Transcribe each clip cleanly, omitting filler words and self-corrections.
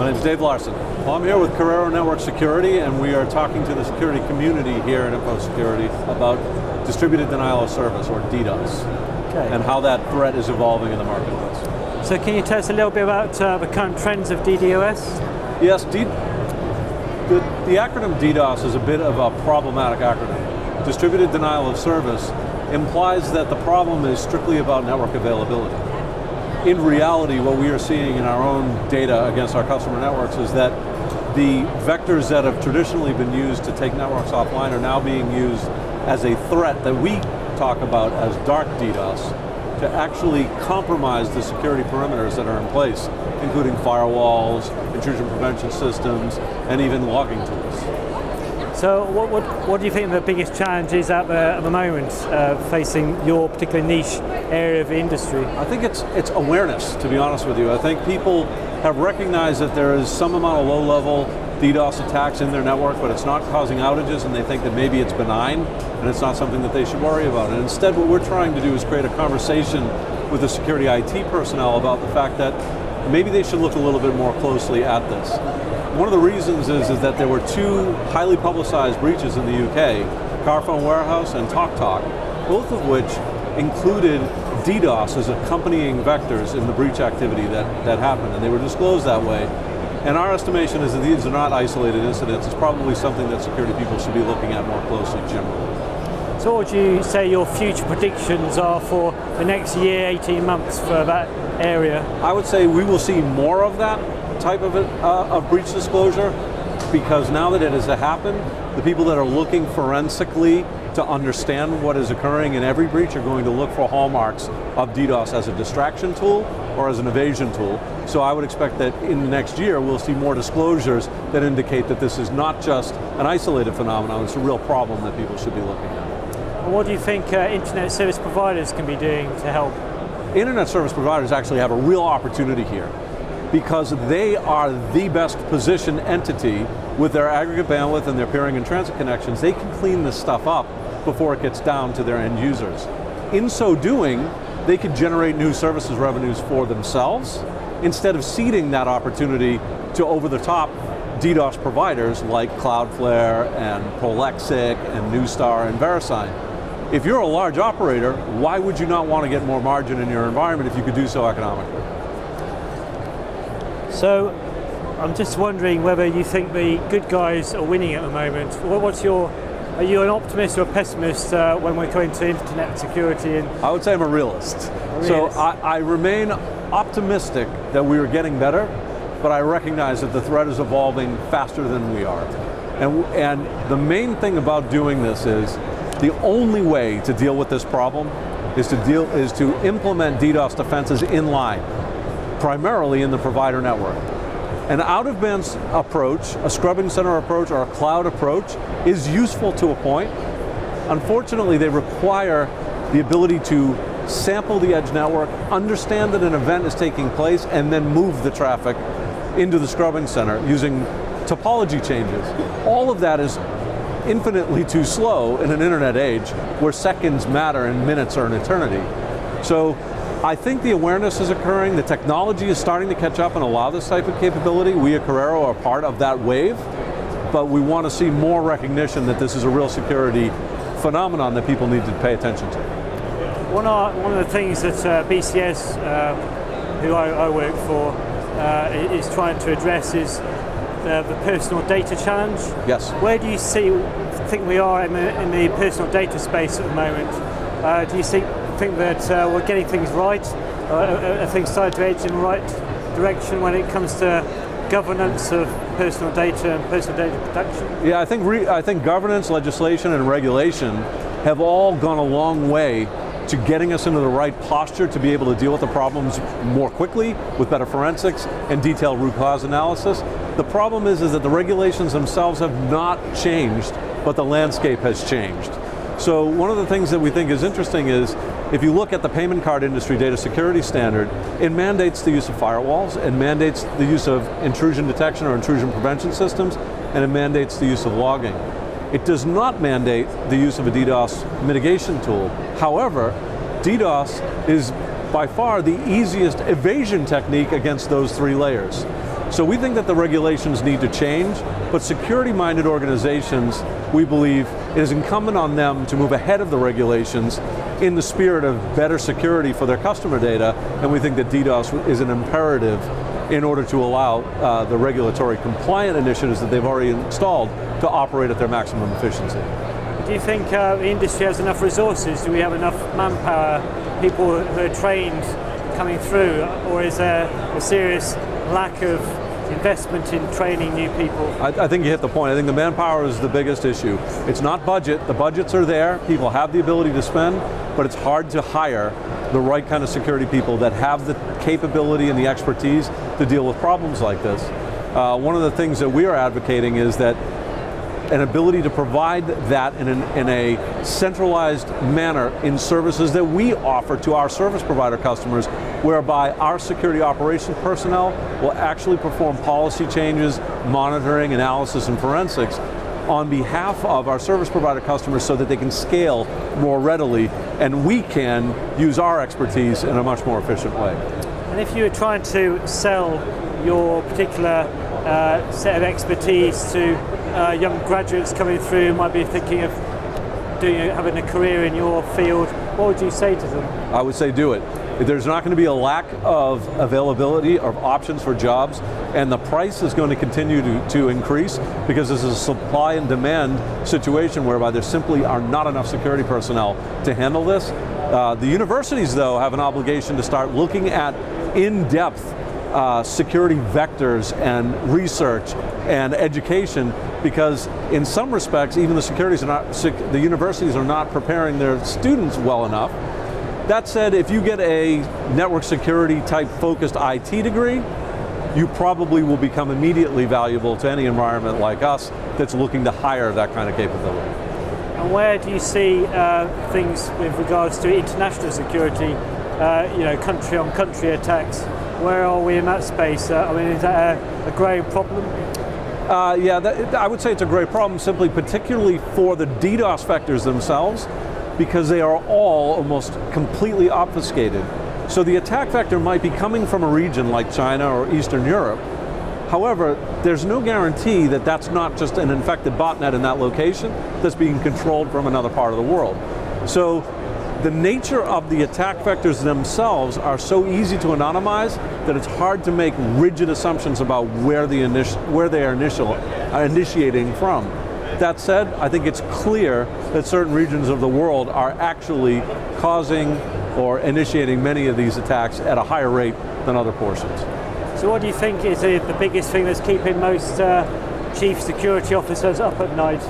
My name is Dave Larson. Well, I'm here with Corero Network Security, and we are talking to the security community here at InfoSecurity about distributed denial of service, or DDoS, and how that threat is evolving in the marketplace. So can you tell us a little bit about the current trends of DDoS? Yes, the acronym DDoS is a bit of a problematic acronym. Distributed denial of service implies that the problem is strictly about network availability. In reality, what we are seeing in our own data against our customer networks is that the vectors that have traditionally been used to take networks offline are now being used as a threat that we talk about as dark DDoS to actually compromise the security perimeters that are in place, including firewalls, intrusion prevention systems, and even logging tools. So what do you think the biggest challenge is at the moment facing your particular niche area of the industry? I think it's awareness, to be honest with you. I think people have recognized that there is some amount of low-level DDoS attacks in their network, but it's not causing outages, and they think that maybe it's benign, and it's not something that they should worry about. And instead, what we're trying to do is create a conversation with the security IT personnel about the fact that maybe they should look a little bit more closely at this. One of the reasons is that there were two highly publicized breaches in the UK, Carphone Warehouse and TalkTalk, both of which included DDoS as accompanying vectors in the breach activity that happened, and they were disclosed that way. And our estimation is that these are not isolated incidents. It's probably something that security people should be looking at more closely generally. So what would you say your future predictions are for the next year, 18 months for that area? I would say we will see more of that type of breach disclosure, because now that it has happened, the people that are looking forensically to understand what is occurring in every breach are going to look for hallmarks of DDoS as a distraction tool or as an evasion tool. So I would expect that in the next year we'll see more disclosures that indicate that this is not just an isolated phenomenon, it's a real problem that people should be looking at. What do you think internet service providers can be doing to help? Internet service providers actually have a real opportunity here, because they are the best positioned entity with their aggregate bandwidth and their peering and transit connections. They can clean this stuff up before it gets down to their end users. In so doing, they could generate new services revenues for themselves instead of ceding that opportunity to over-the-top DDoS providers like Cloudflare and Prolexic and Neustar and VeriSign. If you're a large operator, why would you not want to get more margin in your environment if you could do so economically? So, I'm just wondering whether you think the good guys are winning at the moment. Are you an optimist or a pessimist when we're coming to internet security? I would say I'm a realist. So I remain optimistic that we are getting better, but I recognize that the threat is evolving faster than we are. And the main thing about doing this is the only way to deal with this problem is to implement DDoS defenses in line, primarily in the provider network. An out-of-band approach, a scrubbing center approach, or a cloud approach is useful to a point. Unfortunately, they require the ability to sample the edge network, understand that an event is taking place, and then move the traffic into the scrubbing center using topology changes. All of that is infinitely too slow in an internet age where seconds matter and minutes are an eternity. So I think the awareness is occurring, the technology is starting to catch up and allow this type of capability. We at Corero are part of that wave, but we want to see more recognition that this is a real security phenomenon that people need to pay attention to. One of the things that BCS, who I work for, is trying to address is the personal data challenge. Yes. Where do you think we are in the personal data space at the moment? Do you think that we're getting things right? Are things starting to edge in the right direction when it comes to governance of personal data and personal data protection? Yeah, I think governance, legislation, and regulation have all gone a long way to getting us into the right posture to be able to deal with the problems more quickly with better forensics and detailed root cause analysis. The problem is that the regulations themselves have not changed, but the landscape has changed. So one of the things that we think is interesting is, if you look at the payment card industry data security standard, it mandates the use of firewalls, it mandates the use of intrusion detection or intrusion prevention systems, and it mandates the use of logging. It does not mandate the use of a DDoS mitigation tool. However, DDoS is by far the easiest evasion technique against those three layers. So we think that the regulations need to change, but security-minded organizations, we believe, it is incumbent on them to move ahead of the regulations in the spirit of better security for their customer data, and we think that DDoS is an imperative in order to allow the regulatory compliant initiatives that they've already installed to operate at their maximum efficiency. Do you think the industry has enough resources? Do we have enough manpower, people who are trained coming through, or is there a serious lack of investment in training new people? I think you hit the point. I think the manpower is the biggest issue. It's not budget. The budgets are there. People have the ability to spend, but it's hard to hire the right kind of security people that have the capability and the expertise to deal with problems like this. One of the things that we are advocating is that an ability to provide that in a centralized manner in services that we offer to our service provider customers, whereby our security operations personnel will actually perform policy changes, monitoring, analysis, and forensics on behalf of our service provider customers so that they can scale more readily, and we can use our expertise in a much more efficient way. And if you were trying to sell your particular set of expertise to young graduates coming through, might be thinking of having a career in your field, what would you say to them? I would say do it. There's not going to be a lack of availability of options for jobs, and the price is going to continue to increase because this is a supply and demand situation whereby there simply are not enough security personnel to handle this. The universities, though, have an obligation to start looking at in-depth security vectors and research and education, because in some respects, even the universities are not preparing their students well enough. That said, if you get a network security type focused IT degree, you probably will become immediately valuable to any environment like us that's looking to hire that kind of capability. And where do you see things with regards to international security, country on country attacks? Where are we in that space? I mean, is that a growing problem? Yeah, I would say it's a great problem, simply particularly for the DDoS vectors themselves, because they are all almost completely obfuscated. So the attack vector might be coming from a region like China or Eastern Europe. However, there's no guarantee that that's not just an infected botnet in that location that's being controlled from another part of the world. So the nature of the attack vectors themselves are so easy to anonymize that it's hard to make rigid assumptions about where they are initiating from. That said, I think it's clear that certain regions of the world are actually causing or initiating many of these attacks at a higher rate than other portions. So what do you think is the biggest thing that's keeping most chief security officers up at night?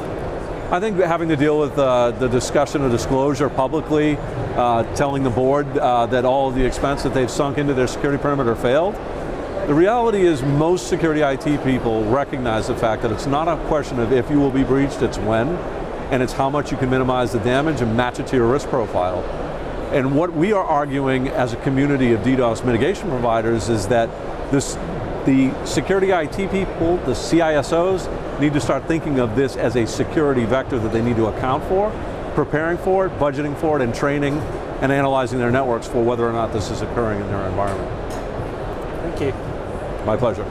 I think having to deal with the discussion of disclosure publicly, telling the board that all of the expense that they've sunk into their security perimeter failed. The reality is most security IT people recognize the fact that it's not a question of if you will be breached, it's when, and it's how much you can minimize the damage and match it to your risk profile. And what we are arguing as a community of DDoS mitigation providers is that the security IT people, the CISOs, need to start thinking of this as a security vector that they need to account for, preparing for it, budgeting for it, and training and analyzing their networks for whether or not this is occurring in their environment. Thank you. My pleasure.